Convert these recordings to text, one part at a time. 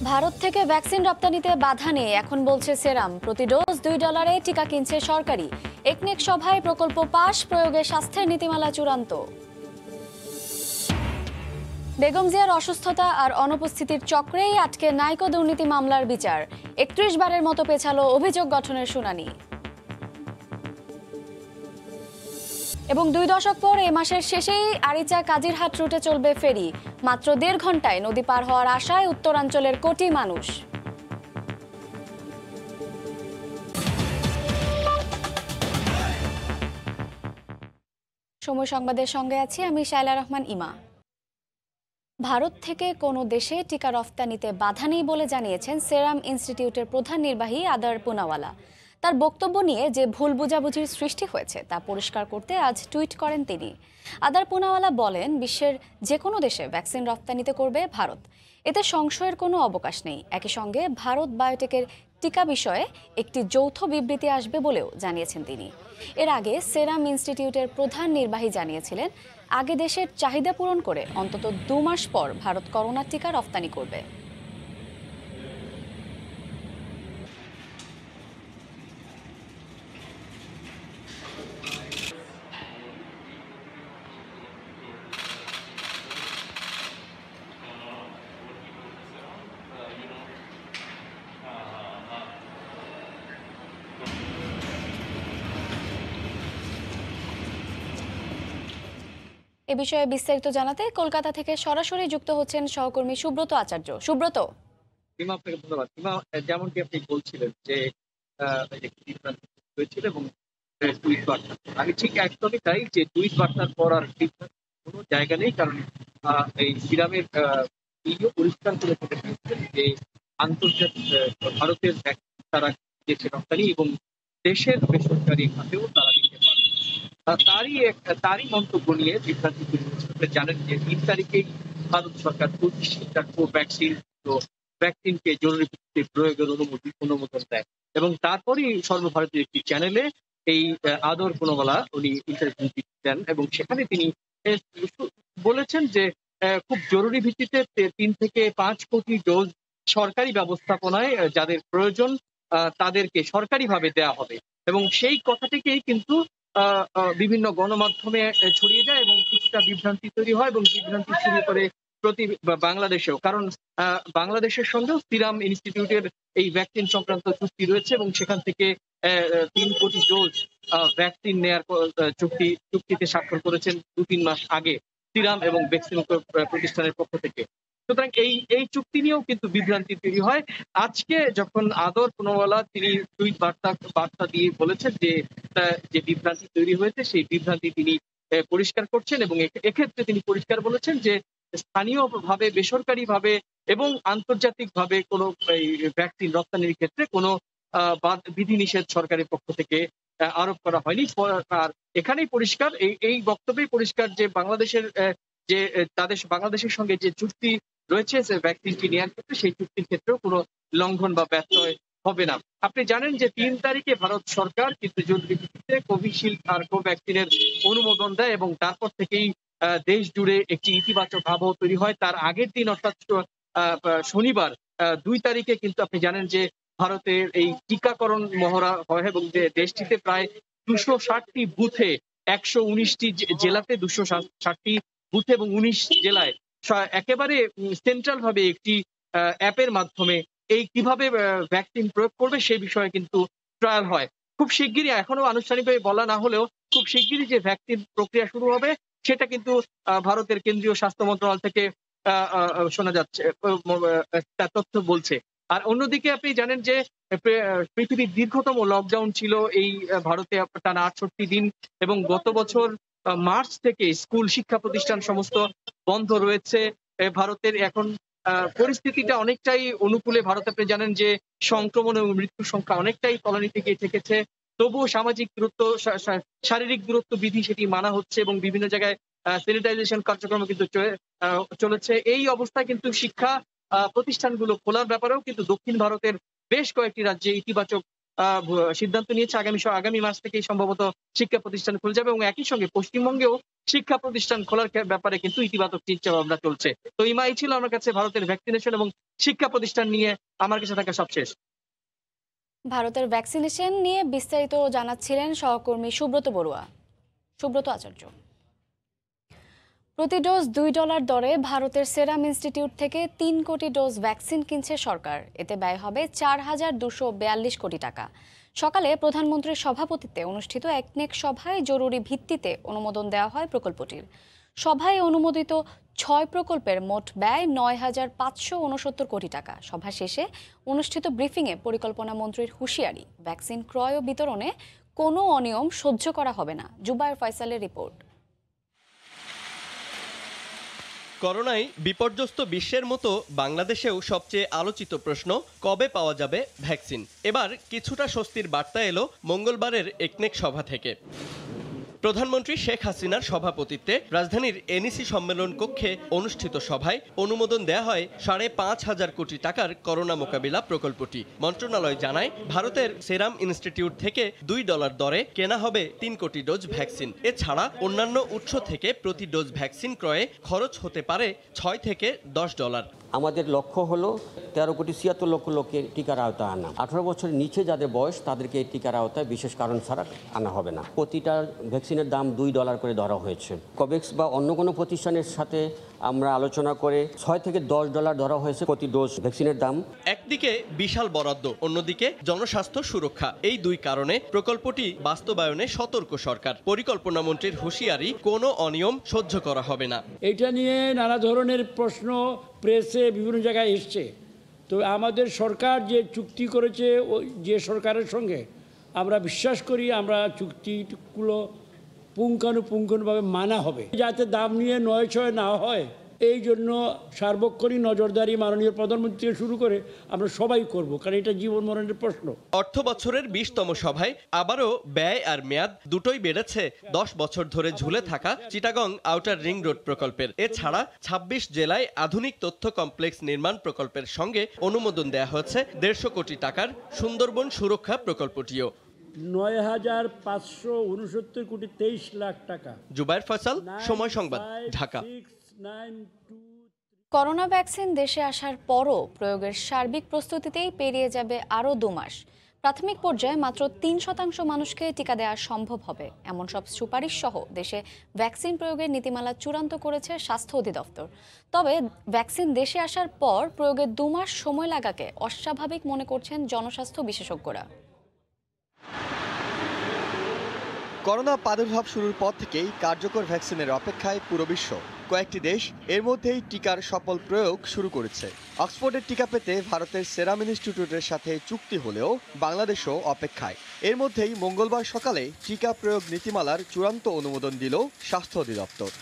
ভারত থেকে ভ্যাকসিন রপ্তানিতে বাধা নেই এখন বলছে সেরাম। প্রতি ডোজ $2 টিকা কিনছে সরকারি। একনেক সভায় প্রকল্প পাশ, প্রয়োগে স্বাস্থ্যের নীতিমালা চূড়ান্ত। বেগম জিয়ার অসুস্থতা আর অনুপস্থিতির চক্রেই আটকে নাইকো দুর্নীতি মামলার বিচার। 31 বারের মতো পেছালো অভিযোগ গঠনের শুনানি। এবং 2 দশক পর এই মাসের শেষেই আরিচা কাজিরহাট রুটে চলবে ফেরি। মাত্র 1.5 ঘন্টায় নদী পার হওয়ার আশায় উত্তরাঞ্চলের কোটি মানুষ। সময় সংবাদের সঙ্গে আছি আমি শায়লা রহমান ইমা। ভারত থেকে কোনো দেশে টিকা রফতানিতে বাধা নেই বলে জানিয়েছেন সেরাম ইনস্টিটিউটের প্রধান নির্বাহী আদার পুনাওয়ালা। তার বক্তব্য নিয়ে যে ভুল বোঝাবুঝির সৃষ্টি হয়েছে তা পরিষ্কার করতে আজ টুইট করেন তিনি। আদার পুনাওয়ালা বলেন, বিশ্বের যে কোনো দেশে ভ্যাকসিন রপ্তানিতে করবে ভারত, এতে সংশয়ের কোনো অবকাশ নেই। একই সঙ্গে ভারত বায়োটেকের টিকা বিষয়ে একটি যৌথ বিবৃতি আসবে বলেও জানিয়েছেন তিনি। এর আগে সেরাম ইনস্টিটিউটের প্রধান নির্বাহী জানিয়েছিলেন, আগে দেশের চাহিদা পূরণ করে অন্তত 2 মাস পর ভারত করোনা টিকা রপ্তানি করবে। এ বিষয়ে বিস্তারিত জানাতে কলকাতা থেকে সরাসরি যুক্ত হচ্ছেন সহকর্মী সুব্রত আচার্য। সুব্রত। আপনাকে ধন্যবাদ। যেমনটি আপনি বলছিলেন যে একটি বিভ্রান্তি হয়েছিল এবং টুইট বার্তা, আমি ঠিক একদমই তাই, যে টুইট বার্তার পর আর কোনো জায়গা নেই। কারণ এই সিরামের পরিষ্কার করে বলেছেন যে আন্তর্জাতিক ভারতের তারা দিয়েছে রপ্তানি এবং দেশের বেসরকারি খাতেও তারা দিতে পারে। তারই মন্তব্য নিয়ে বিভ্রান্তি তৈরি হয়েছে। আপনি জানেন যে 3 তারিখেই ভারত সরকার 25টা ভ্যাকসিনকে জরুরি ভিত্তিতে প্রয়োগের অনুমোদন দেয় এবং তারপরেই সর্বভারতীয় একটি চ্যানেলে এই আদর পুনাওয়ালা উনি ইন্টারভিউ দেন এবং সেখানে তিনি বলেছেন যে খুব জরুরি ভিত্তিতে 3 থেকে 5 কোটি ডোজ সরকারি ব্যবস্থাপনায় যাদের প্রয়োজন তাদেরকে সরকারিভাবে দেয়া হবে এবং সেই কথাটিকেই কিন্তু বিভিন্ন গণমাধ্যমে ছড়িয়ে যায় এবং কিছুটা বিভ্রান্তি তৈরি হয় এবং বিভ্রান্তি ছড়িয়ে পড়ে বাংলাদেশেও। কারণ বাংলাদেশের সঙ্গেও সিরাম ইনস্টিটিউটের এই ভ্যাকসিন সংক্রান্ত চুক্তি রয়েছে এবং সেখান থেকে 3 কোটি ডোজ ভ্যাকসিন নেয়ার চুক্তিতে স্বাক্ষর করেছেন 2-3 মাস আগে সিরাম এবং ভ্যাকসিন প্রতিষ্ঠানের পক্ষ থেকে। সুতরাং এই চুক্তি নিয়েও কিন্তু বিভ্রান্তি তৈরি হয়। আজকে যখন আদর পুনাওয়ালা তিনি টুইট বার্তা দিয়ে বলেছেন যে বিভ্রান্তি তৈরি হয়েছে, সেই বিভ্রান্তি তিনি পরিষ্কার করছেন এবং এক্ষেত্রে তিনি পরিষ্কার বলেছেন যে স্থানীয়ভাবে, বেসরকারিভাবে এবং আন্তর্জাতিকভাবে কোনো ভ্যাকসিন রপ্তানির ক্ষেত্রে কোনো বিধিনিষেধ সরকারের পক্ষ থেকে আরোপ করা হয়নি। আর এখানেই পরিষ্কার, এই বক্তব্যেই পরিষ্কার যে বাংলাদেশের সঙ্গে যে চুক্তি রয়েছে ভ্যাকসিনটি নেওয়ার ক্ষেত্রে, সেই চুক্তির ক্ষেত্রেও কোনো লঙ্ঘন বা ব্যত্যয় হবে না। আপনি জানেন যে 3 তারিখে ভারত সরকার কিন্তু জরুরি ভিত্তিতে কোভিশিল্ড আর কোভ্যাক্সিনের অনুমোদন দেয় এবং তারপর থেকেই দেশ জুড়ে একটি ইতিবাচক আবহ তৈরি হয়। তার আগের দিন অর্থাৎ শনিবার 2 তারিখে কিন্তু আপনি জানেন যে ভারতের এই টিকাকরণ মহড়া হয় এবং যে দেশটিতে প্রায় 260টি বুথে 119টি জেলাতে 260টি বুথে এবং 19 জেলায় একেবারে সেন্ট্রাল ভাবে একটি অ্যাপের মাধ্যমে এই কিভাবে ভ্যাকসিন প্রয়োগ করবে সেই বিষয়ে কিন্তু ট্রায়াল হয়। খুব শিগগিরই, এখনো আনুষ্ঠানিকভাবে বলা না হলেও খুব শিগগিরই যে ভ্যাকসিন প্রক্রিয়া শুরু হবে সেটা কিন্তু ভারতের কেন্দ্রীয় স্বাস্থ্য মন্ত্রণালয় থেকে শোনা যাচ্ছে, তথ্য বলছে। আর অন্যদিকে আপনি জানেন যে পৃথিবীর দীর্ঘতম লকডাউন ছিল এই ভারতে টানা 68 দিন এবং গত বছর মার্চ থেকে স্কুল, শিক্ষা প্রতিষ্ঠান সমস্ত বন্ধ রয়েছে। ভারতের এখন পরিস্থিতিটা অনেকটাই অনুকূলে। ভারত, আপনি জানেন যে সংক্রমণ এবং মৃত্যুর সংখ্যা অনেকটাই তলানির দিকে ঠেকেছে। তবুও সামাজিক দূরত্ব, শারীরিক দূরত্ব বিধি সেটি মানা হচ্ছে এবং বিভিন্ন জায়গায় স্যানিটাইজেশন কার্যক্রম কিন্তু চলেছে। এই অবস্থায় কিন্তু শিক্ষা প্রতিষ্ঠানগুলো খোলার ব্যাপারেও কিন্তু দক্ষিণ ভারতের বেশ কয়েকটি রাজ্যে ইতিবাচক সিদ্ধান্ত নিয়েছে আগামী মাস থেকেই সম্ভবত শিক্ষা প্রতিষ্ঠান খুলে যাবে এবং একই সঙ্গে পশ্চিমবঙ্গেও শিক্ষা প্রতিষ্ঠান খোলার ব্যাপারে কিন্তু ইতিবাচক চিন্তা ভাবনা চলছে। তো এই ছিল আমার কাছে ভারতের ভ্যাকসিনেশন এবং শিক্ষা প্রতিষ্ঠান নিয়ে আমার কাছে থাকা সবশেষ। ভারতের ভ্যাকসিনেশন নিয়ে বিস্তারিত জানাচ্ছিলেন সহকর্মী সুব্রত বড়ুয়া। সুব্রত আচার্য। প্রতি ডোজ $2 দরে ভারতের সেরাম ইনস্টিটিউট থেকে 3 কোটি ডোজ ভ্যাকসিন কিনছে সরকার। এতে ব্যয় হবে 4,242 কোটি টাকা। সকালে প্রধানমন্ত্রীর সভাপতিত্বে অনুষ্ঠিত একনেক সভায় জরুরি ভিত্তিতে অনুমোদন দেওয়া হয় প্রকল্পটির। সভায় অনুমোদিত 6 প্রকল্পের মোট ব্যয় 9,569 কোটি টাকা। সভা শেষে অনুষ্ঠিত ব্রিফিংয়ে পরিকল্পনা মন্ত্রীর হুঁশিয়ারি, ভ্যাকসিন ক্রয় ও বিতরণে কোনো অনিয়ম সহ্য করা হবে না। জুবায়ের ফয়সালের রিপোর্ট। করোনায় বিপর্যস্ত বিশ্বের মতো বাংলাদেশেও সবচেয়ে আলোচিত প্রশ্ন, কবে পাওয়া যাবে ভ্যাকসিন? এবার কিছুটা স্বস্তির বার্তা এলো মঙ্গলবারের একনেক সভা থেকে। প্রধানমন্ত্রী শেখ হাসিনার সভাপতিত্বে রাজধানীর এনইসি সম্মেলন কক্ষে অনুষ্ঠিত সভায় অনুমোদন দেয়া হয় 5,500 কোটি টাকার করোনা মোকাবিলা প্রকল্পটি। মন্ত্রণালয় জানায়, ভারতের সেরাম ইনস্টিটিউট থেকে $2 দরে কেনা হবে 3 কোটি ডোজ ভ্যাকসিন। এছাড়া অন্যান্য উৎস থেকে প্রতি ডোজ ভ্যাকসিন ক্রয়ে খরচ হতে পারে $6 থেকে $10। আমাদের লক্ষ্য হলো 13,76 লক্ষ লোকের টিকার আওতায় আনা। 18 বছরের নিচে যাদের বয়স তাদেরকে এই টিকার আওতায় বিশেষ কারণ ছাড়া আনা হবে না। প্রতিটা ভ্যাকসিনের দাম $2 করে ধরা হয়েছে। কোভ্যাক্স বা অন্য কোনো প্রতিষ্ঠানের সাথে আমরা আলোচনা করে $6 থেকে $10 ধরা হয়েছে প্রতি ডোজ ভ্যাকসিনের দাম। একদিকে বিশাল বরাদ্দ, অন্যদিকে জনস্বাস্থ্য সুরক্ষা, এই দুই কারণে প্রকল্পটি বাস্তবায়নে সতর্ক সরকার। পরিকল্পনা মন্ত্রীর হুঁশিয়ারি, কোনো অনিয়ম সহ্য করা হবে না। এটা নিয়ে নানা ধরনের প্রশ্ন প্রেসে বিভিন্ন জায়গায় এসছে। তো আমাদের সরকার যে চুক্তি করেছে যে সরকারের সঙ্গে আমরা বিশ্বাস করি আমরা চুক্তিগুলো পুঙ্খানুপুঙ্খভাবে মানা হবে, যাতে দাম নিয়ে নয়-ছয় না হয়। এই জন্য সার্বক্ষণিক নজরদারি মাননীয় প্রধানমন্ত্রী থেকে শুরু করে আমরা সবাই করব, কারণ এটা জীবন মরণের প্রশ্ন। অর্থ বছরের 20তম সভায় আবারও ব্যয় আর মেয়াদ দুটোই বেড়েছে 10 বছর ধরে ঝুলে থাকা চিটাগং আউটার রিং রোড প্রকল্পের। এছাড়া 26 জেলায় আধুনিক তথ্য কমপ্লেক্স নির্মাণ প্রকল্পের সঙ্গে অনুমোদন দেওয়া হয়েছে 150 কোটি টাকার সুন্দরবন সুরক্ষা প্রকল্পটিও। 9,569 কোটি 23 লাখ টাকা। জুবায়ের ফয়সাল, সময় সংবাদ, ঢাকা। করোনা ভ্যাকসিন দেশে আসার পরও প্রয়োগের সার্বিক প্রস্তুতিতেই পেরিয়ে যাবে আরও 2 মাস। প্রাথমিক পর্যায়ে মাত্র 3% মানুষকে টিকা দেওয়া সম্ভব হবে, এমন সব সুপারিশ সহ দেশে ভ্যাকসিন প্রয়োগের নীতিমালা চূড়ান্ত করেছে স্বাস্থ্য অধিদপ্তর। তবে ভ্যাকসিন দেশে আসার পর প্রয়োগের 2 মাস সময় লাগাকে অস্বাভাবিক মনে করছেন জনস্বাস্থ্য বিশেষজ্ঞরা। করোনা প্রাদুর্ভাব শুরুর পর থেকেই কার্যকর ভ্যাকসিনের অপেক্ষায় পুরো বিশ্ব। কয়েকটি দেশ এর মধ্যেই টিকার সফল প্রয়োগ শুরু করেছে। অক্সফোর্ডের টিকা পেতে ভারতের সেরাম ইনস্টিটিউটের সাথে চুক্তি হলেও বাংলাদেশও অপেক্ষায়। এর মধ্যেই মঙ্গলবার সকালে টিকা প্রয়োগ নীতিমালার চূড়ান্ত অনুমোদন দিল স্বাস্থ্য অধিদপ্তর।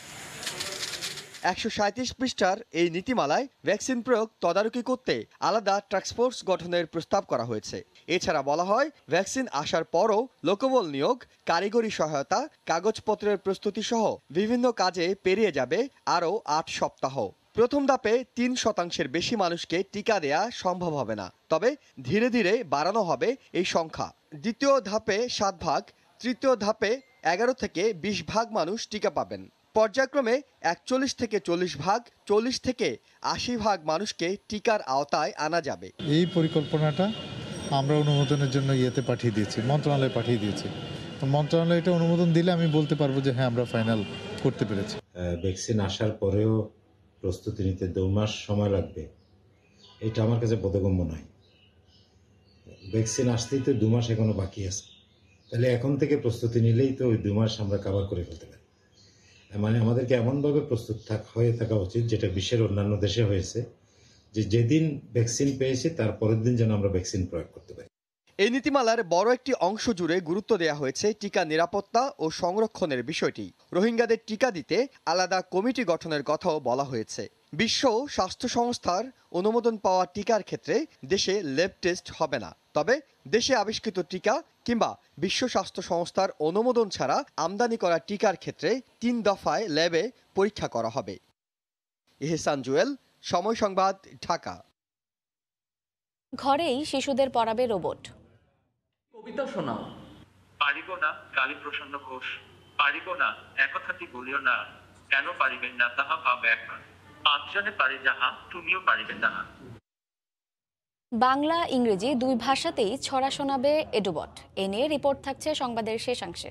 137 পৃষ্ঠার এই নীতিমালায় ভ্যাকসিন প্রয়োগ তদারকি করতে আলাদা টাস্কফোর্স গঠনের প্রস্তাব করা হয়েছে। এছাড়া বলা হয়, ভ্যাকসিন আসার পরও লোকবল নিয়োগ, কারিগরি সহায়তা, কাগজপত্রের প্রস্তুতি সহ বিভিন্ন কাজে পেরিয়ে যাবে আরও 8 সপ্তাহ। প্রথম ধাপে 3% বেশি মানুষকে টিকা দেয়া সম্ভব হবে না, তবে ধীরে ধীরে বাড়ানো হবে এই সংখ্যা। দ্বিতীয় ধাপে 7 ভাগ, তৃতীয় ধাপে 11 থেকে 20 ভাগ মানুষ টিকা পাবেন। পর্যায়ক্রমে 41 থেকে 40 ভাগ, 40 থেকে 80 ভাগ মানুষকে টিকার আওতায় আনা যাবে। এই পরিকল্পনাটা আমরা অনুমোদনের জন্য পাঠিয়ে দিয়েছি, মন্ত্রণালয়ে পাঠিয়ে দিয়েছি। মন্ত্রণালয় এটা অনুমোদন দিলে আমি বলতে পারবো যে হ্যাঁ আমরা ফাইনাল করতে পেরেছি। ভ্যাকসিন আসার পরেও প্রস্তুতি নিতে 2 মাস সময় লাগবে, এটা আমার কাছে বোধগম্য নয়। ভ্যাকসিন আসতেই তো 2 মাস এখনো বাকি আছে, তাহলে এখন থেকে প্রস্তুতি নিলেই তো ওই 2 মাস আমরা কভার করে ফেলতে পারি। মানে আমাদেরকে এমনভাবে প্রস্তুত হয়ে থাকা উচিত, যেটা বিশ্বের অন্যান্য দেশে হয়েছে, যে যেদিন ভ্যাকসিন পেয়েছি তার পরের দিন যেন আমরা ভ্যাকসিন প্রয়োগ করতে পারি। এই নীতিমালার বড় একটি অংশ জুড়ে গুরুত্ব দেওয়া হয়েছে টিকা নিরাপত্তা ও সংরক্ষণের বিষয়টি। রোহিঙ্গাদের টিকা দিতে আলাদা কমিটি গঠনের কথাও বলা হয়েছে। বিশ্ব স্বাস্থ্য সংস্থার অনুমোদন পাওয়া টিকার ক্ষেত্রে দেশে ল্যাব টেস্ট হবে না, তবে দেশে আবিষ্কৃত টিকা কিংবা বিশ্ব স্বাস্থ্য সংস্থার অনুমোদন ছাড়া আমদানি করা টিকার ক্ষেত্রে 3 দফায় ল্যাবে পরীক্ষা করা হবে। ইহসান জুয়েল, সময় সংবাদ, ঢাকা। ঘরেই শিশুদের পড়াবে রোবট। কবিতা শোনাও। পারিব না কালীপ্রসন্ন ঘোষ, পারিব না একথাটি বলিও না, কেন পারিবেন না তাহা ভাব একবার, পাঁচজনে পারে যাহা তুমিও পারিবেন না। বাংলা ইংরেজি দুই ভাষাতেই ছড়া শোনাবে এডুবট। এ নিয়ে রিপোর্ট থাকছে সংবাদের শেষাংশে।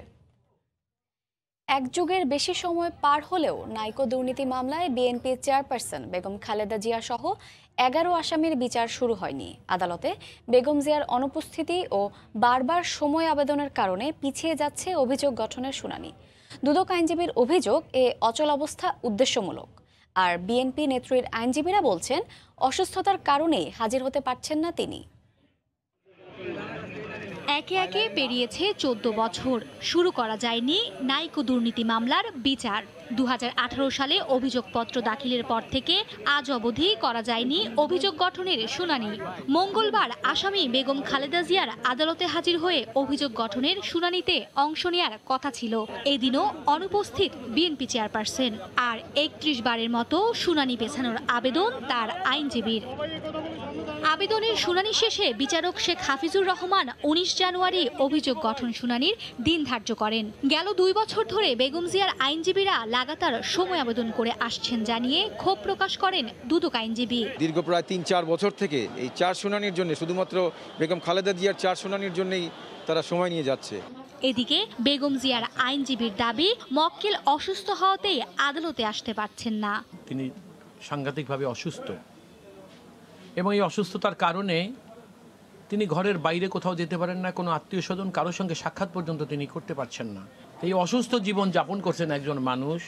এক যুগের বেশি সময় পার হলেও নাইকো দুর্নীতি মামলায় বিএনপি চেয়ারপারসন বেগম খালেদা জিয়া সহ 11 আসামির বিচার শুরু হয়নি। আদালতে বেগম জিয়ার অনুপস্থিতি ও বারবার সময় আবেদনের কারণে পিছিয়ে যাচ্ছে অভিযোগ গঠনের শুনানি। দুদক আইনজীবীর অভিযোগ, এ অচল অবস্থা উদ্দেশ্যমূলক। আর বিএনপি নেত্রীর আইনজীবীরা বলছেন, অসুস্থতার কারণেই হাজির হতে পারছেন না তিনি। একে একে পেরিয়েছে 14 বছর, শুরু করা যায়নি নাইকো দুর্নীতি মামলার বিচার। 2018 সালে অভিযোগপত্র দাখিলের পর থেকে আজ অবধি করা যায়নি অভিযোগ গঠনের শুনানি। মঙ্গলবার আসামি বেগম খালেদা জিয়ার আদালতে হাজির হয়ে অভিযোগ গঠনের শুনানিতে অংশ নেয়ার কথা ছিল। এদিনও অনুপস্থিত বিএনপি চেয়ারপারসন। আর 31 বারের মতো শুনানি পেছানোর আবেদন তার আইনজীবীর। আবেদনের শুনানি শেষে বিচারক শেখ হাফিজুর রহমান 19 জানুয়ারি অভিযোগ গঠন শুনানির দিন ধার্য করেন। গেল 2 বছর ধরে বেগম জিয়ার আইনজীবীরা লাগাতার সময় আবেদন করে আসছেন জানিয়ে ক্ষোভ প্রকাশ করেন দুদক আইনজীবী। দীর্ঘ প্রায় 3-4 বছর থেকে এই 4 শুনানির জন্য, শুধুমাত্র বেগম খালেদা জিয়ার 4 শুনানির জন্যই তারা সময় নিয়ে যাচ্ছে। এদিকে বেগম জিয়ার আইনজীবীর দাবি, মক্কেল অসুস্থ হওয়াতেই আদালতে আসতে পারছেন না। তিনি সাংঘাতিকভাবে অসুস্থ এবং এই অসুস্থতার কারণে তিনি ঘরের বাইরে কোথাও যেতে পারেন না, কোনো আত্মীয় স্বজন কারোর সঙ্গে সাক্ষাৎ পর্যন্ত তিনি করতে পারছেন না। এই অসুস্থ জীবন যাপন করছেন একজন মানুষ,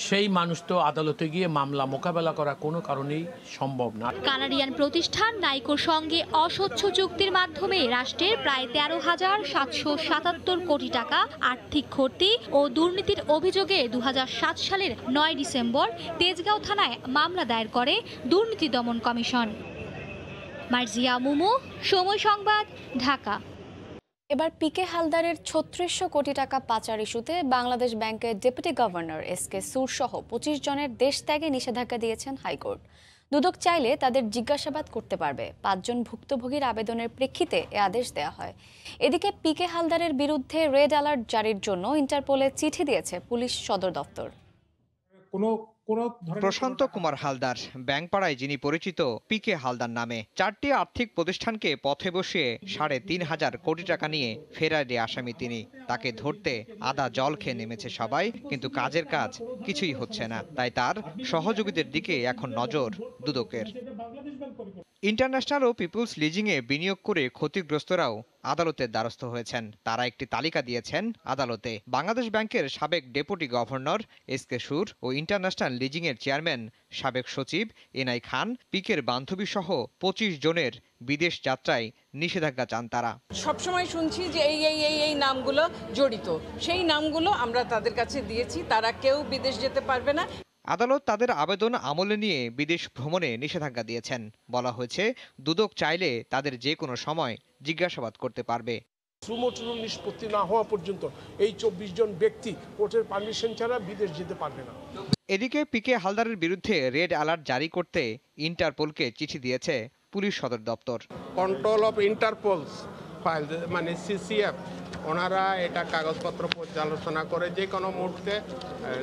সেই মানুষ তো আদালতে গিয়ে মামলা মোকাবেলা করা কোনো কারণেই সম্ভব না। কানাডিয়ান প্রতিষ্ঠান নাইকোর সঙ্গে অস্বচ্ছ চুক্তির মাধ্যমে রাষ্ট্রের প্রায় 13,777 কোটি টাকা আর্থিক ক্ষতি ও দুর্নীতির অভিযোগে 2007 সালের 9 ডিসেম্বর তেজগাঁও থানায় মামলা দায়ের করে দুর্নীতি দমন কমিশন। মার্জিয়া মুমু, সময় সংবাদ, ঢাকা। এবার পিকে হালদারের 3600 কোটি টাকা পাচার ইস্যুতে বাংলাদেশ ব্যাংকের ডেপুটি গভর্নর এসকে সুর সহ 25 জনের দেশ ত্যাগে নিষেধাজ্ঞা দিয়েছেন হাইকোর্ট। দুদক চাইলে তাদের জিজ্ঞাসাবাদ করতে পারবে। 5 জন ভুক্তভোগীর আবেদনের প্রেক্ষিতে এ আদেশ দেওয়া হয়। এদিকে পিকে হালদারের বিরুদ্ধে রেড অ্যালার্ট জারির জন্য ইন্টারপোলে চিঠি দিয়েছে পুলিশ সদর দপ্তর। প্রশান্ত কুমার হালদার, ব্যাংকপাড়ায় যিনি পরিচিত পিকে হালদার নামে, 4টি আর্থিক প্রতিষ্ঠানকে পথে বসিয়ে 3,500 কোটি টাকা নিয়ে ফেরারি আসামি তিনি। তাকে ধরতে আদা জল খেয়ে নেমেছে সবাই, কিন্তু কাজের কাজ কিছুই হচ্ছে না। তাই তার সহযোগীদের দিকে এখন নজর দুদকের। ইন্টারন্যাশনাল ও পিপুলস লিজিংয়ে বিনিয়োগ করে ক্ষতিগ্রস্তরাও আদালতের দ্বারস্থ হয়েছেন। তারা একটি তালিকা দিয়েছেন আদালতে। বাংলাদেশ ব্যাংকের সাবেক ডেপুটি গভর্নর এসকে সুর ও ইন্টারন্যাশনাল লিজিংয়ের চেয়ারম্যান সাবেক সচিব এনআই খান, পিকের বান্ধবী সহ 25 জনের বিদেশ যাত্রায় নিষেধাজ্ঞা চান তারা। সবসময় শুনছি যে এই নামগুলো জড়িত, সেই নামগুলো আমরা তাদের কাছে দিয়েছি, তারা কেউ বিদেশ যেতে পারবে না। আদালত তাদের আবেদন আমলে নিয়ে বিদেশ ভ্রমণে নিষেধাজ্ঞা দিয়েছেন। বলা হয়েছে, দুদক চাইলে তাদের যে কোনো সময় জিজ্ঞাসাবাদ করতে পারবে। সুমোটর নিষ্পত্তি না হওয়া পর্যন্ত এই 24 জন ব্যক্তি কোর্টের পারমিশন ছাড়া বিদেশ যেতে পারবে না। এদিকে পিকে হালদারের বিরুদ্ধে রেড অ্যালার্ট জারি করতে ইন্টারপোলকে চিঠি দিয়েছে পুলিশ সদর দপ্তর। কন্ট্রোল অফ ইন্টারপোলস ফাইল মানে সিসিএফ, ওনারা এটা কাগজপত্র পর্যালোচনা করে যে কোনো মুহূর্তে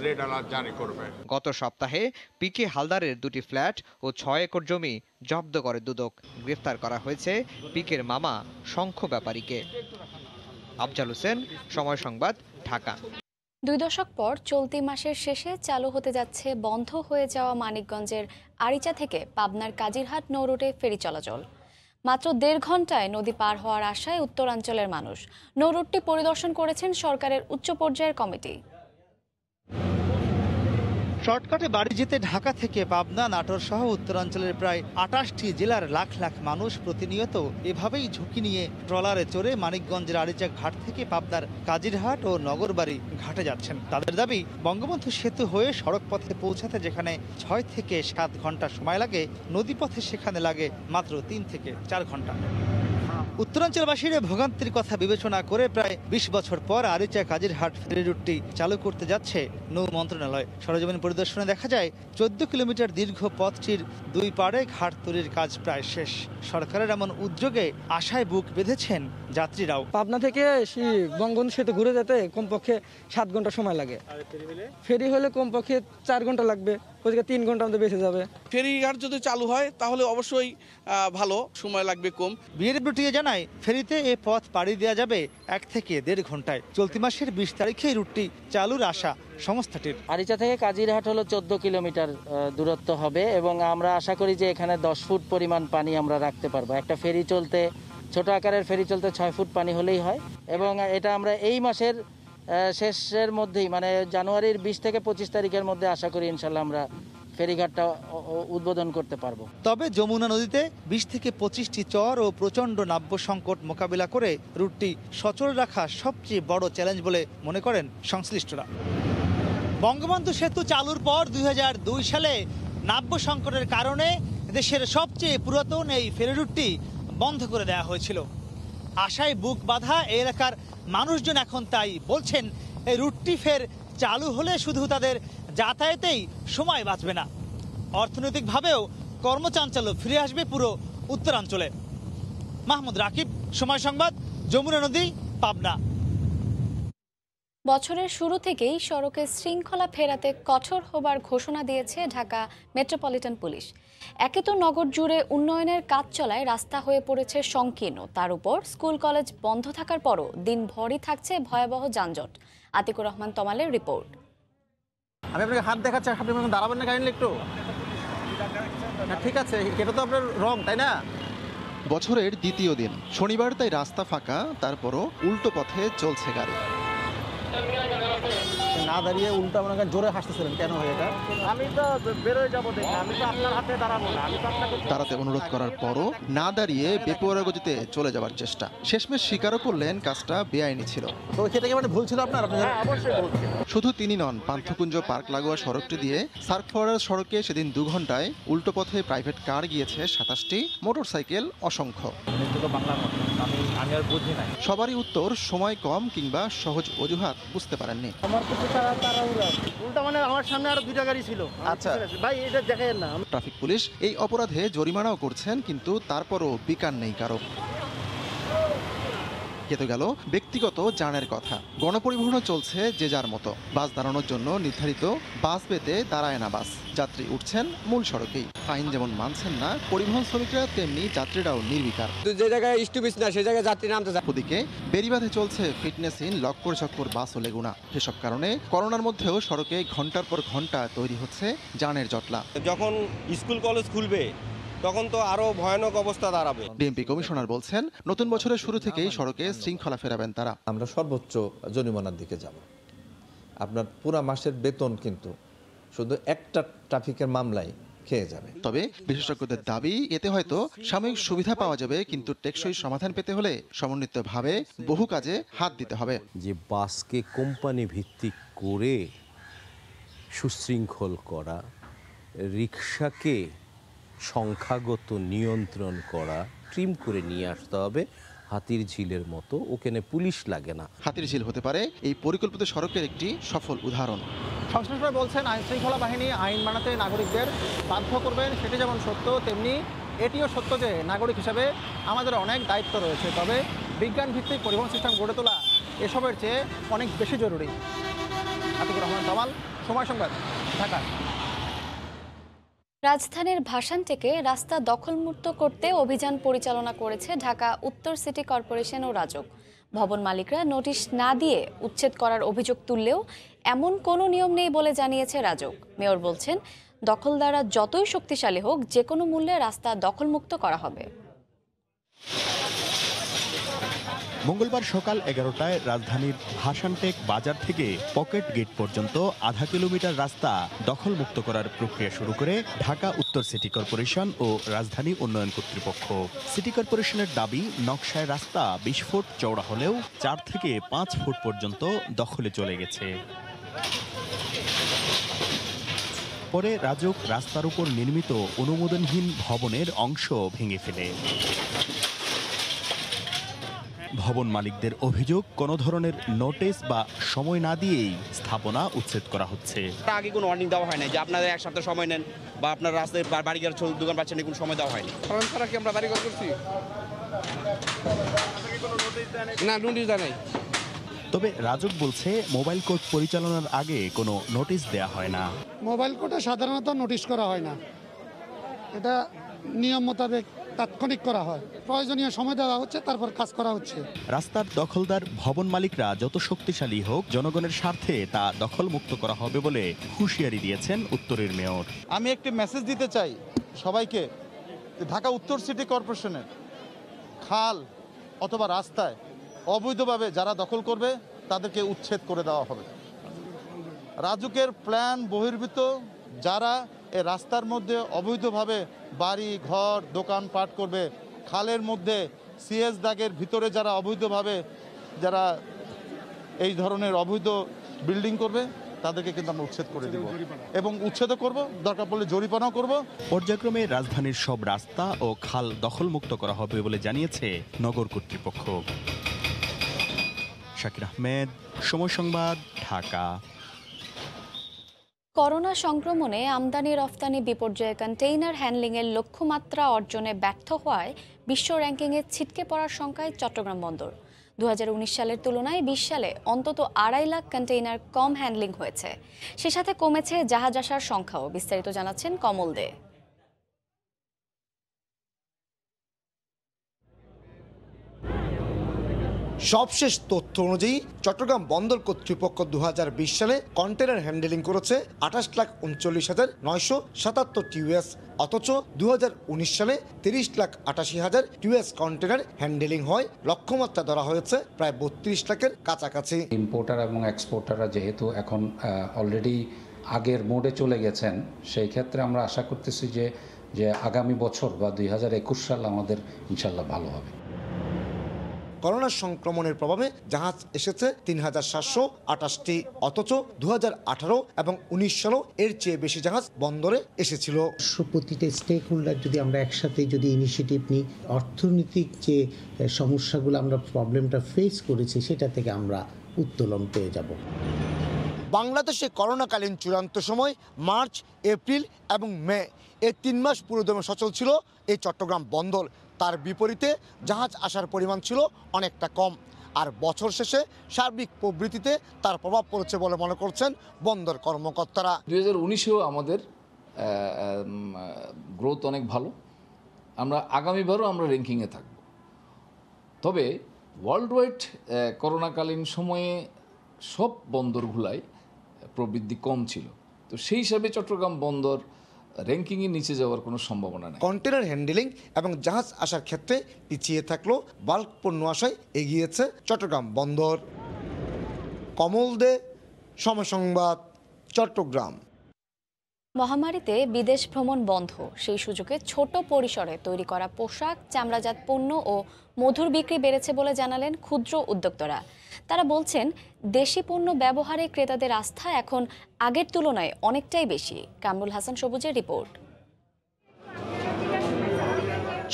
রেড অ্যালার্ট জারি করবে। গত সপ্তাহে পিকে হালদারের 2টি ফ্ল্যাট ও 6 একর জমি জব্দ করে দুদক। গ্রেফতার করা হয়েছে পিকের মামা শঙ্খ ব্যাপারীকে। আফজাল হোসেন, সময় সংবাদ, ঢাকা। 2 দশক পর চলতি মাসের শেষে চালু হতে যাচ্ছে বন্ধ হয়ে যাওয়া মানিকগঞ্জের আরিচা থেকে পাবনার কাজিরহাট নৌরুটে ফেরি চলাচল। মাত্র 1.5 ঘন্টায় নদী পার হওয়ার আশায় উত্তরাঞ্চলের মানুষ। নৌরুটটি পরিদর্শন করেছেন সরকারের উচ্চ পর্যায়ের কমিটি। শর্টকাটে বাড়ি যেতে ঢাকা থেকে পাবনা, নাটোর সহ উত্তরাঞ্চলের প্রায় 28টি জেলার লাখ লাখ মানুষ প্রতিনিয়ত এভাবেই ঝুঁকি নিয়ে ট্রলারে চড়ে মানিকগঞ্জের আরিচা ঘাট থেকে পাবনার কাজিরহাট ও নগরবাড়ি ঘাটে যাচ্ছেন। তাদের দাবি, বঙ্গবন্ধু সেতু হয়ে সড়ক পথে পৌঁছাতে যেখানে 6 থেকে 7 ঘন্টা সময় লাগে, নদীপথে সেখানে লাগে মাত্র 3 থেকে 4 ঘন্টা। উত্তরাঞ্চলবাসীর ভোগান্তির কথা বিবেচনা করে প্রায় ২০ বছর পর আরিচা কাজিরহাট ফেরি রুটটি চালু করতে যাচ্ছে নৌ মন্ত্রণালয়। সরেজমিন পরিদর্শনে দেখা যায় ১৪ কিলোমিটার দীর্ঘ পথটির দুই পাড়ে ঘাট তৈরির কাজ প্রায় শেষ। সরকারের এমন উদ্যোগে আশায় বুক বেঁধেছেন যাত্রীরাও। পাবনা থেকে বঙ্গবন্ধু সেতু ঘুরে যেতে কমপক্ষে 7 ঘন্টা সময় লাগে, ফেরি হলে কমপক্ষে 4 ঘন্টা লাগবে, ওদিকে 3 ঘন্টা আমাদের বেঁচে যাবে। ফেরিঘাট যদি চালু হয় তাহলে অবশ্যই ভালো, সময় লাগবে কম। বিআরডব্লিউ জানায় ফেরিতে এ পথ পাড়ি দেওয়া যাবে 1 থেকে 1.5 ঘন্টায়। চলতি মাসের 20 তারিখে এই রুটটি চালুর আশা সংস্থাটির। আরিচা থেকে কাজিরহাট হলো 14 কিলোমিটার দূরত্ব হবে এবং আমরা আশা করি যে এখানে 10 ফুট পরিমাণ পানি আমরা রাখতে পারবো। একটা ফেরি চলতে, ছোট আকারের ফেরি চলতে 6 ফুট পানি হলেই হয় এবং এটা আমরা এই মাসের শেষের মধ্যেই, মানে জানুয়ারির 20 থেকে 25 তারিখের মধ্যে আশা করি ইনশাল্লাহ আমরা ফেরিঘাটটা উদ্বোধন করতে পারবো। তবে যমুনা নদীতে 20 থেকে 25টি চর ও প্রচণ্ড নাব্য সংকট মোকাবিলা করে রুটটি সচল রাখা সবচেয়ে বড় চ্যালেঞ্জ বলে মনে করেন সংশ্লিষ্টরা। বঙ্গবন্ধু সেতু চালুর পর 2002 সালে নাব্য সংকটের কারণে দেশের সবচেয়ে পুরাতন এই ফেরি রুটটি বন্ধ করে দেওয়া হয়েছিল। আশায় বুক বাঁধা এলাকার মানুষজন এখন তাই বলছেন, এই রুটটি ফের চালু হলে শুধু তাদের যাতায়াতেই সময় বাঁচবে না, অর্থনৈতিকভাবেও কর্মচাঞ্চল্য ফিরে আসবে পুরো উত্তরাঞ্চলে। মাহমুদ রাকিব, সময় সংবাদ, যমুনা নদী, পাবনা। বছরের শুরু থেকেই সড়কে শৃঙ্খলা ফেরাতে কঠোর হবার ঘোষণা দিয়েছে ঢাকা মেট্রোপলিটন পুলিশ। একে তো নগর জুড়ে উন্নয়নের কাজ চলায় রাস্তা হয়ে পড়েছে সংকীর্ণ, তার উপর স্কুল কলেজ বন্ধ থাকার পরও দিনভরই থাকছে ভয়াবহ যানজট। আতিকুর রহমান তমালের রিপোর্ট। আমি আপনাকে হাত দেখাচ্ছি, আপনি দাঁড়াবেন না কাইন্ডলি একটু? ঠিক আছে, এটা তো আপনার রং, তাই না? বছরের দ্বিতীয় দিন, শনিবার তাই রাস্তা ফাঁকা, তারপরও উল্টো পথে চলছে গাড়ি। না দাঁড়িয়ে উল্টা মনে করেন জোরে হাসতেছিলেন, কেন হয় এটা? আমি তো বেরোয় যাবো দেখি, আমি তো আপনার হাতে দাঁড়াবো না, আমি তো আপনাকে দাঁড়াতে অনুরোধ করার পরও না দাঁড়িয়ে বেপরোয়া গতিতে চলে যাওয়ার চেষ্টা। শেষমেশ স্বীকারও করলেন কাজটা বেআইনি ছিল। তো সেটা কি মানে ভুল ছিল আপনার? অবশ্যই ভুল ছিল। শুধু তিনি নন, পান্থকুঞ্জ পার্ক লাগোয়া সড়কটি দিয়ে সার্ক ফরওয়ার্ড সড়কে সেদিন 2 ঘন্টায় উল্টো পথে প্রাইভেট কার গিয়েছে 27টি, মোটরসাইকেল অসংখ্য। সবারই উত্তর সময় কম কিংবা সহজ অজুহাত বুঝতে পারেননি। উল্টা মানে আমার সামনে আরো 2টা গাড়ি ছিল। আচ্ছা ভাই, এটা দেখেন না। ট্রাফিক পুলিশ এই অপরাধে জরিমানাও করছেন, কিন্তু তারপরও বিকার নেই কারো। কেটে গেল ব্যক্তিগত জানের কথা, গণপরিবহনও চলছে যে যার মতো। বাস দাঁড়ানোর জন্য নির্ধারিত বাস পেতে দাঁড়ায় না বাস, যাত্রী উঠছেন মূল সড়কেই। আইন যেমন মানছেন না পরিবহন শ্রমিকরা, তেমনি যাত্রীরাও নির্বিকার। যে জায়গায় স্টপেজ না সেই জায়গায় যাত্রী নামতে যায়। ওদিকে বেড়িবাঁধে চলছে ফিটনেসহীন লক্কর চক্কর বাস ও লেগুনা। সেসব কারণে করোনার মধ্যেও সড়কে ঘন্টার পর ঘন্টা তৈরি হচ্ছে যানের জটলা। যখন স্কুল কলেজ খুলবে তখন তো আরো ভয়ানক অবস্থা দাঁড়াবে। ডিএমপি কমিশনার বলছেন, নতুন বছরের শুরু থেকেই সড়কে শৃঙ্খলা ফেরাবেন তারা। আমরা সর্বোচ্চ জরিমানার দিকে যাব। আপনার পুরো মাসের বেতন কিন্তু শুধু একটা ট্রাফিকের মামলায় খেয়ে যাবে। তবে বিশেষজ্ঞদের দাবি, এতে হয়তো সাময়িক সুবিধা পাওয়া যাবে, কিন্তু টেকসই সমাধান পেতে হলে সমন্বিতভাবে বহু কাজে হাত দিতে হবে। যে বাসকে কোম্পানি ভিত্তিক করে সুশৃঙ্খল করা, রিকশাকে সংখ্যাগত নিয়ন্ত্রণ করা, ট্রিম করে নিয়ে আসতে হবে হাতির ঝিলের মতো। ওখানে পুলিশ লাগে না। হাতির ঝিল হতে পারে এই পরিকল্পিত সড়কের একটি সফল উদাহরণ। সংশ্লিষ্টরা বলছেন, আইন শৃঙ্খলা বাহিনী আইন মানাতে নাগরিকদের বাধ্য করবেন। সেটি যেমন সত্য, তেমনি এটিও সত্য যে নাগরিক হিসাবে আমাদের অনেক দায়িত্ব রয়েছে। তবে বিজ্ঞান ভিত্তিক পরিবহন সিস্টেম গড়ে তোলা এসবের চেয়ে অনেক বেশি জরুরি। আতিকুর রহমান তমাল, সময় সংবাদ, ঢাকা। রাজধানীর ভাসান থেকে রাস্তা দখলমুক্ত করতে অভিযান পরিচালনা করেছে ঢাকা উত্তর সিটি কর্পোরেশন ও রাজউক। ভবন মালিকরা নোটিশ না দিয়ে উচ্ছেদ করার অভিযোগ তুললেও এমন কোনো নিয়ম নেই বলে জানিয়েছে রাজউক। মেয়র বলছেন, দখলদাররা যতই শক্তিশালী হোক, যে কোনো মূল্যে রাস্তা দখলমুক্ত করা হবে। মঙ্গলবার সকাল 11টায় রাজধানীর ভাসানটেক বাজার থেকে পকেট গেট পর্যন্ত আধা কিলোমিটার রাস্তা দখলমুক্ত করার প্রক্রিয়া শুরু করে ঢাকা উত্তর সিটি কর্পোরেশন ও রাজধানী উন্নয়ন কর্তৃপক্ষ। সিটি কর্পোরেশনের দাবি, নকশায় রাস্তা 20 ফুট চওড়া হলেও 4 থেকে 5 ফুট পর্যন্ত দখলে চলে গেছে। পরে রাজউক রাস্তার উপর নির্মিত অনুমোদনহীন ভবনের অংশ ভেঙে ফেলে। ভবন মালিকদের অভিযোগ কোনো ধরনের নোটিশ বা সময় না দিয়েই স্থাপনা উচ্ছেদ করা হচ্ছে। আগে কোনো ওয়ার্নিং দেওয়া হয় না যে আপনারা এক সপ্তাহ সময় নেন বা আপনার রাস্তায় বাড়িঘর দোকান পাচ্ছেন কোনো সময় দেওয়া হয়নি। কারণ তারা কি আমরা বাড়িঘর করছি না, নোটিশ দেয় নাই। তবে রাজুক বলছে মোবাইল কোর্ট পরিচালনার আগে কোনো নোটিশ দেয়া হয় না। মোবাইল কোর্টে সাধারণত নোটিশ করা হয় না, এটা নিয়ম মোতাবেক তাৎক্ষণিক করা হয়, প্রয়োজনীয় সময় দেওয়া হচ্ছে, তারপর কাজ করা হচ্ছে। রাস্তার দখলদার ভবন মালিকরা যত শক্তিশালী হোক, জনগণের স্বার্থে তা দখলমুক্ত করা হবে বলে হুঁশিয়ারি দিয়েছেন উত্তরের মেয়র। আমি একটি মেসেজ দিতে চাই সবাইকে, ঢাকা উত্তর সিটি কর্পোরেশনের খাল অথবা রাস্তায় অবৈধভাবে যারা দখল করবে তাদেরকে উচ্ছেদ করে দেওয়া হবে। রাজুকের প্ল্যান বহির্ভূত যারা এই রাস্তার মধ্যে অবৈধভাবে বাড়ি ঘর দোকানপাট করবে, খালের মধ্যে সিএস দাগের ভিতরে যারা অবৈধভাবে যারা এই ধরনের অবৈধ বিল্ডিং করবে তাদেরকে কিন্তু আমরা উচ্ছেদ করে দেব এবং উচ্ছেদ করব, দরকার পড়লে জরিমানাও করব। পর্যায়ক্রমে রাজধানীর সব রাস্তা ও খাল দখলমুক্ত করা হবে বলে জানিয়েছে নগর কর্তৃপক্ষ। শাকির আহমেদ, সময় সংবাদ, ঢাকা। করোনা সংক্রমণে আমদানি রফতানি বিপর্যয়ে কন্টেইনার হ্যান্ডলিংয়ের লক্ষ্যমাত্রা অর্জনে ব্যর্থ হওয়ায় বিশ্ব র্যাঙ্কিংয়ে ছিটকে পড়ার শঙ্কায় চট্টগ্রাম বন্দর। 2019 সালের তুলনায় 20 সালে অন্তত 2.5 লাখ কন্টেইনার কম হ্যান্ডলিং হয়েছে। সে সাথে কমেছে জাহাজ আসার সংখ্যাও। বিস্তারিত জানাচ্ছেন কমল দে। সবশেষ তথ্য অনুযায়ী চট্টগ্রাম বন্দর কর্তৃপক্ষ 2020 সালে কন্টেনার হ্যান্ডেলিং করেছে 28,39,977 টিউএস, অথচ 2019 সালে 30,88,000 টিউএস কন্টেনার হ্যান্ডেলিং হয়। লক্ষ্যমাত্রা ধরা হয়েছে প্রায় 32 লাখের কাছাকাছি। ইম্পোর্টার এবং এক্সপোর্টাররা যেহেতু এখন অলরেডি আগের মোডে চলে গেছেন, সেই ক্ষেত্রে আমরা আশা করতেছি যে আগামী বছর বা 2021 সাল আমাদের ইনশাল্লাহ ভালো হবে। করোনা সংক্রমণের প্রভাবে জাহাজ এসেছে 3,728টি, অথচ 2018 এবং 19 সালেও এর চেয়ে বেশি জাহাজ বন্দরে এসেছিল। প্রতিটা স্টেক হোল্ডার যদি আমরা একসাথে যদি ইনিশিয়েটিভ নিই, অর্থনৈতিক যে সমস্যাগুলো আমরা প্রবলেমটা ফেস করেছি সেটা থেকে আমরা উত্তোলন পেয়ে যাব। বাংলাদেশে করোনাকালীন চূড়ান্ত সময় মার্চ, এপ্রিল এবং মে, এই 3 মাস পুরোদমে সচল ছিল এই চট্টগ্রাম বন্দর। তার বিপরীতে জাহাজ আসার পরিমাণ ছিল অনেকটা কম, আর বছর শেষে সার্বিক প্রবৃদ্ধিতে তার প্রভাব পড়েছে বলে মনে করছেন বন্দর কর্মকর্তারা। 2019-এও আমাদের গ্রোথ অনেক ভালো, আমরা আগামীবারও আমরা র্যাঙ্কিংয়ে থাকব। তবে ওয়ার্ল্ড ওয়াইড করোনাকালীন সময়ে সব বন্দরগুলাই প্রবৃদ্ধি কম ছিল, তো সেই হিসাবে চট্টগ্রাম বন্দর র্যাঙ্কিংয়ে নিচে যাওয়ার কোনো সম্ভাবনা নেই। কন্টেনার হ্যান্ডেলিং এবং জাহাজ আসার ক্ষেত্রে পিছিয়ে থাকলেও বাল্ক পণ্য আসায় এগিয়েছে চট্টগ্রাম বন্দর। কমল দে, সময় সংবাদ, চট্টগ্রাম। মহামারীতে বিদেশ ভ্রমণ বন্ধ, সেই সুযোগে ছোট পরিসরে তৈরি করা পোশাক, চামড়াজাত পণ্য ও মধুর বিক্রি বেড়েছে বলে জানালেন ক্ষুদ্র উদ্যোক্তারা। তারা বলছেন, দেশি পণ্য ব্যবহারে ক্রেতাদের আস্থা এখন আগের তুলনায় অনেকটাই বেশি। কামরুল হাসান সবুজের রিপোর্ট।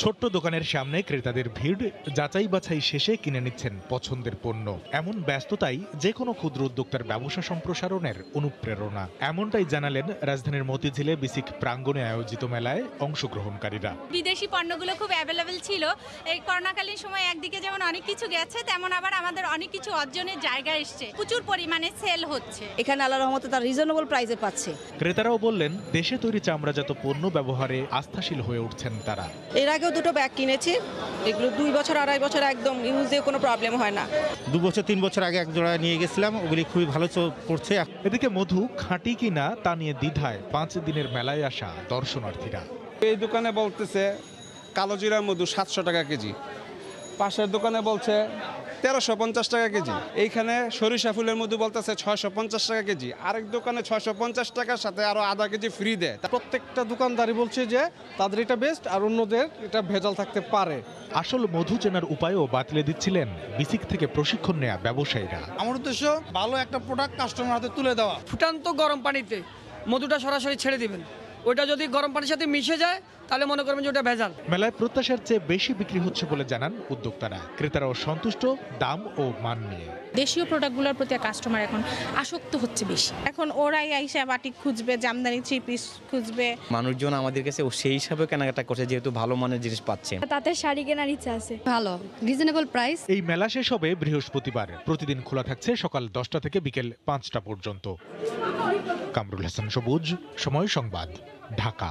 ছোট্ট দোকানের সামনে ক্রেতাদের ভিড়, যাচাই বাছাই শেষে কিনে নিচ্ছেন পছন্দের পণ্য। এমন ব্যস্ততাই যে কোনো ক্ষুদ্র উদ্যোক্তার ব্যবসা সম্প্রসারণের অনুপ্রেরণা। এমনটাই জানালেন রাজধানীর মতিঝিলে বিসিক প্রাঙ্গণে আয়োজিত মেলায় অংশগ্রহণকারীরা। বিদেশি পণ্যগুলো খুব অ্যাভেলেবেল ছিল। এই করোনাকালীন সময় একদিকে যেমন অনেক কিছু গেছে, তেমন আবার আমাদের অনেক কিছু অর্জনের জায়গা এসছে, প্রচুর পরিমাণে সেল হচ্ছে। এখানে আল্লাহর রহমতে তার রিজনেবল প্রাইসে পাচ্ছে। ক্রেতারাও বললেন, দেশে তৈরি চামড়াজাত পণ্য ব্যবহারে আস্থাশীল হয়ে উঠছেন তারা। এর আগেও দুটো ব্যাগ কিনেছি, এগুলো 2 বছর 2.5 বছর একদম ইউজ দিয়ে কোনো প্রবলেম হয় না। 2 বছর 3 বছর আগে এক জোড়া নিয়ে গেছিলাম, ওগুলি খুবই ভালো পড়ছে। এদিকে মধু খাঁটি কিনা তা নিয়ে দ্বিধায় 5 দিনের মেলায় আসা দর্শনার্থীরা। এই দোকানে বলতেছে কালো জিরা মধু 700 টাকা কেজি, পাশের দোকানে বলছে 1350 টাকা কেজি, এইখানে সরিষা ফুলের মধু বলতেছে 650 টাকা কেজি, আরেক দোকানে 650 টাকার সাথে আরো আধা কেজি ফ্রি দেয়। প্রত্যেকটা দোকানদারই বলছে যে তাদের এটা বেস্ট আর অন্যদের এটা ভেজাল থাকতে পারে। আসল মধু চেনার উপায়ও বাতলে দিচ্ছিলেন বিসিক থেকে প্রশিক্ষণ নেয়া ব্যবসায়ীরা। আমার উদ্দেশ্য ভালো একটা প্রোডাক্ট কাস্টমার হাতে তুলে দেওয়া। ফুটান্ত গরম পানিতে মধুটা সরাসরি ছেড়ে দিবেন, ওটা যদি গরম পানির সাথে মিশে যায় তাহলে মনে করবেন যে ওটা ভেজাল। মেলায় প্রত্যাশার চেয়ে বেশি বিক্রি হচ্ছে বলে জানান উদ্যোক্তারা। ক্রেতারাও সন্তুষ্ট দাম ও মান নিয়ে। দেশীয় প্রোডাক্টগুলোর প্রতি কাস্টমার এখন আসক্ত হচ্ছে বেশি। এখন ওরাই আইসা বাটিক খুঁজবে, জামদানি 3 পিস খুঁজবে। মানুষজন আমাদের কাছে সেই হিসাবে কেনাকাটা করছে, যেহেতু ভালো মানের জিনিস পাচ্ছে। তাতে শাড়ি কেনার ইচ্ছা আছে। ভালো, রিজনেবল প্রাইস। এই মেলা শেষ হবে বৃহস্পতিবার। প্রতিদিন খোলা থাকছে সকাল 10টা থেকে বিকেল 5টা পর্যন্ত। কামরুল হাসান সবুজ, সময় সংবাদ, ঢাকা।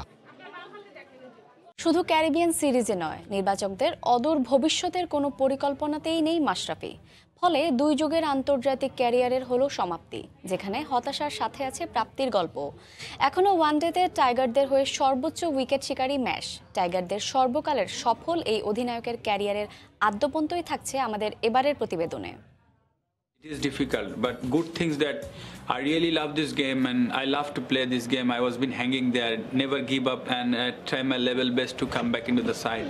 শুধু ক্যারিবিয়ান সিরিজে নয়, নির্বাচকদের অদূর ভবিষ্যতের কোনো পরিকল্পনাতেই নেই মাশরাফি। ফলে 2 যুগের আন্তর্জাতিক ক্যারিয়ারের হলো সমাপ্তি, যেখানে হতাশার সাথে আছে প্রাপ্তির গল্প। এখনও ওয়ানডেতে টাইগারদের হয়ে সর্বোচ্চ উইকেট শিকারী ম্যাশ। টাইগারদের সর্বকালের সফল এই অধিনায়কের ক্যারিয়ারের আদ্যপন্তই থাকছে আমাদের এবারের প্রতিবেদনে। It is difficult, but good things that I really love this game and I love to play this game. I was been hanging there, never give up and try my level best to come back into the side.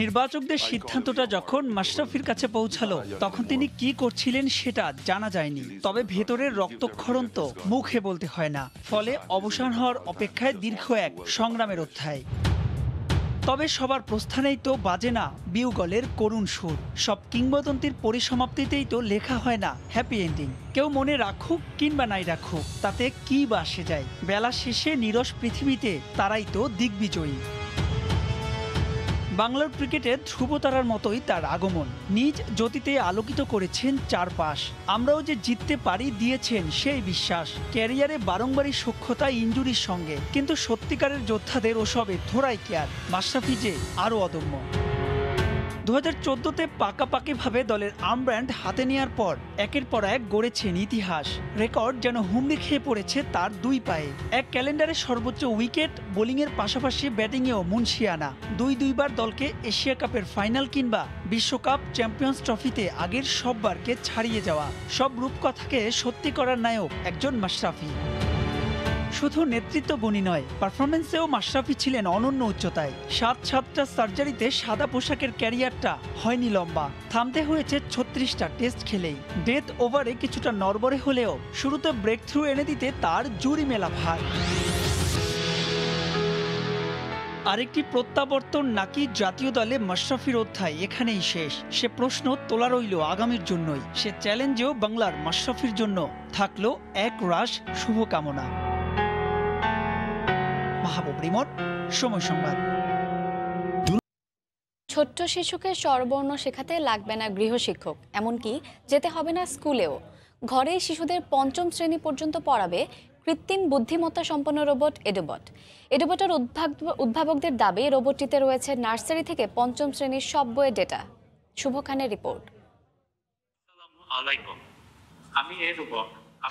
নির্বাচকদের সিদ্ধান্তটা যখন মাশরাফির কাছে পৌঁছালো তখন তিনি কি করছিলেন সেটা জানা যায়নি। তবে ভেতরের রক্তক্ষরণ তো মুখে বলতে হয় না। ফলে অবসান হওয়ার অপেক্ষায় দীর্ঘ এক সংগ্রামের অধ্যায়। তবে সবার প্রস্থানেই তো বাজে না বিউগলের করুণ সুর। সব কিংবদন্তির পরিসমাপ্তিতেই তো লেখা হয় না হ্যাপি এন্ডিং। কেউ মনে রাখুক কিংবা নাই রাখুক, তাতে কি বা আসে যায়। বেলা শেষে নিরস পৃথিবীতে তারাই তো দিগ্বিজয়ী। বাংলার ক্রিকেটে ধ্রুবতারার মতোই তার আগমন। নিজ জ্যোতিতে আলোকিত করেছেন চারপাশ। আমরাও যে জিততে পারি দিয়েছেন সেই বিশ্বাস। ক্যারিয়ারে বারংবারই সখ্যতা ইনজুরির সঙ্গে, কিন্তু সত্যিকারের যোদ্ধাদের ওসবে ধরাই কেয়ার। মাশরাফি যে আরও অদম্য। 2014-তে পাকাপাকিভাবে দলের আর্মব্যান্ড হাতে নেওয়ার পর একের পর এক গড়েছেন ইতিহাস। রেকর্ড যেন হুমড়ি খেয়ে পড়েছে তার 2 পায়ে। এক ক্যালেন্ডারে সর্বোচ্চ উইকেট, বোলিংয়ের পাশাপাশি ব্যাটিংয়েও মুনশিয়ানা। 2বার দলকে এশিয়া কাপের ফাইনাল কিংবা বিশ্বকাপ, চ্যাম্পিয়ন্স ট্রফিতে আগের সববারকে ছাড়িয়ে যাওয়া। সব রূপকথাকে সত্যি করার নায়ক একজন মাশরাফি। শুধু নেতৃত্ব গুণী নয়, পারফরমেন্সেও মাশরাফি ছিলেন অনন্য উচ্চতায়। 7টা সার্জারিতে সাদা পোশাকের ক্যারিয়ারটা হয়নি লম্বা। থামতে হয়েছে 36টা টেস্ট খেলেই। ডেথ ওভারে কিছুটা নড়বড়ে হলেও শুরুতে ব্রেক থ্রু এনে দিতে তার জুরি মেলা ভার। আরেকটি প্রত্যাবর্তন নাকি জাতীয় দলে মাশরাফির অধ্যায় এখানেই শেষ? সে প্রশ্ন তোলা রইল আগামীর জন্যই। সে চ্যালেঞ্জেও বাংলার মাশরাফির জন্য থাকলো এক রাশ শুভকামনা। মাহবুব রিমন, সময় সংবাদ। ছোট্ট শিশুকে স্বরবর্ণ শেখাতে লাগবে না গৃহশিক্ষক, এমনকি যেতে হবে না স্কুলেও। ঘরেই শিশুদের 5ম শ্রেণী পর্যন্ত পড়াবে কৃত্রিম বুদ্ধিমত্তা সম্পন্ন রোবট এডুবট। এডুবটের উদ্ভাবকদের দাবি, রোবটটিতে রয়েছে নার্সারি থেকে 5ম শ্রেণীর সব বইয়ের ডেটা। শুভ খানের রিপোর্ট। আমি এডুবট।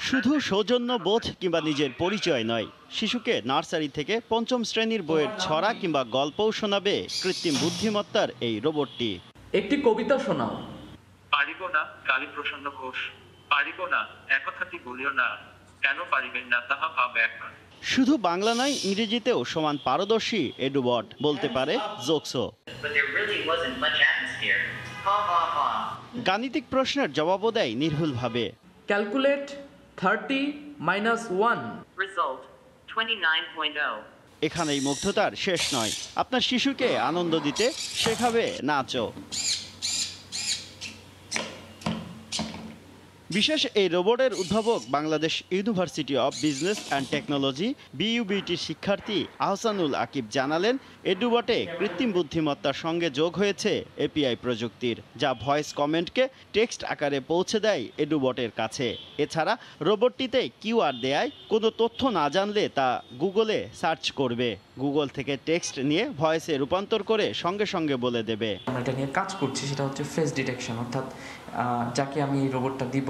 শুধু সৌজন্য বোধ কিংবা নিজের পরিচয় নয়, শিশুকে নার্সারি থেকে 5ম শ্রেণীর বইয়ের ছড়া কিংবা গল্পও শোনাবে কৃত্রিম বুদ্ধিমত্তার এই রোবটটি। একটি কবিতা শোনাও। পারিব না কালীপ্রসন্ন ঘোষ, পারিব না একথাটি বলিও না, কেন পারিবেন না তাহা ভাব একবার। শুধু বাংলা নয়, ইংরেজিতেও সমান পারদর্শী এডুবট, বলতে পারে জোকসও। গাণিতিক প্রশ্নের জবাবও দেয় নির্ভুলভাবে। Calculate 30 - 1 result 29.0। এখানেই মুগ্ধতার শেষ নয়, আপনার শিশুকে আনন্দ দিতে শেখাবে নাচও। বিশেষ এই রোবটের উদ্ভাবক Bangladesh university of business and technology বিইউবিটির শিক্ষার্থী আহসানুল আকিব জানালেন, এডুবটে কৃত্রিম বুদ্ধিমত্তার সঙ্গে যোগ হয়েছে এপিআই প্রযুক্তির, যা ভয়েস কমেন্টকে টেক্সট আকারে পৌঁছে দেয় এডুবটের কাছে। এছাড়া রোবটটিতে কিউআর দেয়ায় কোনো তথ্য না জানলে তা গুগলে সার্চ করবে, গুগল থেকে টেক্সট নিয়ে ভয়েসে রূপান্তর করে সঙ্গে সঙ্গে বলে দেবে। আমরা এটা নিয়ে কাজ করছি, সেটা হচ্ছে ফেস ডিটেকশন, অর্থাৎ যাকে আমি রোবটটা দিব,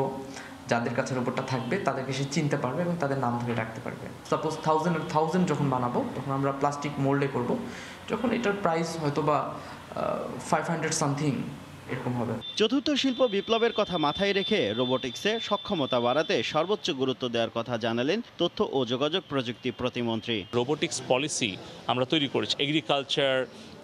যাদের কাছে রোবটটা থাকবে তাদেরকে সে চিনতে পারবে এবং তাদের নাম ধরে রাখতে পারবে। সাপোজ 1000 যখন বানাবো তখন আমরা প্লাস্টিক মোল্ডে করব, যখন এটার প্রাইস হয়তো বা 500 সামথিং এরকম হবে। চতুর্থ শিল্প বিপ্লবের কথা মাথায় রেখে রোবোটিক্সে সক্ষমতা বাড়াতে সর্বোচ্চ গুরুত্ব দেওয়ার কথা জানালেন তথ্য ও যোগাযোগ প্রযুক্তি প্রতিমন্ত্রী। রোবোটিক্স পলিসি আমরা তৈরি করেছি, এগ্রিকালচার,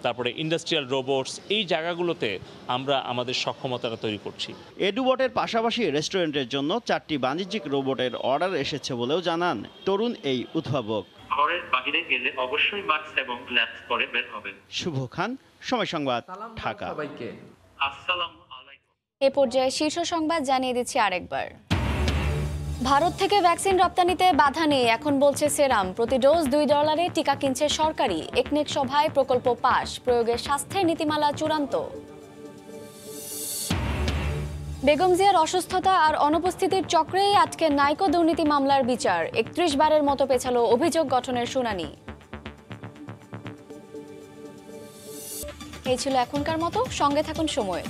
তারপরে ইন্ডাস্ট্রিয়াল রোবটস, এই জায়গাগুলোতে আমরা আমাদের সক্ষমতাটা তৈরি করছি। এডুবটের পাশাপাশি রেস্টুরেন্টের জন্য 4টি বাণিজ্যিক রোবটের অর্ডার এসেছে বলেও জানান তরুণ এই উদ্ভাবক। ঘরের বাইরে গেলে অবশ্যই মাস্ক এবং গ্লাভস পরে বের হবেন। শুভ খান, সময় সংবাদ, ঢাকা। আসসালামু আলাইকুম। এ পর্যায়ে শীর্ষ সংবাদ জানিয়ে দিচ্ছি আরেকবার। ভারত থেকে ভ্যাকসিন রপ্তানিতে বাধা নেই, এখন বলছে সেরাম। প্রতি ডোজ $2 টিকা কিনছে সরকারি। একনেক সভায় প্রকল্প পাস, প্রয়োগের স্বাস্থ্যের নীতিমালা চূড়ান্ত। বেগম জিয়ার অসুস্থতা আর অনুপস্থিতির চক্রেই আজকে নাইকো দুর্নীতি মামলার বিচার। 31 বারের মতো পেছালো অভিযোগ গঠনের শুনানি। এই ছিল এখনকার মতো, সঙ্গে থাকুন সময়।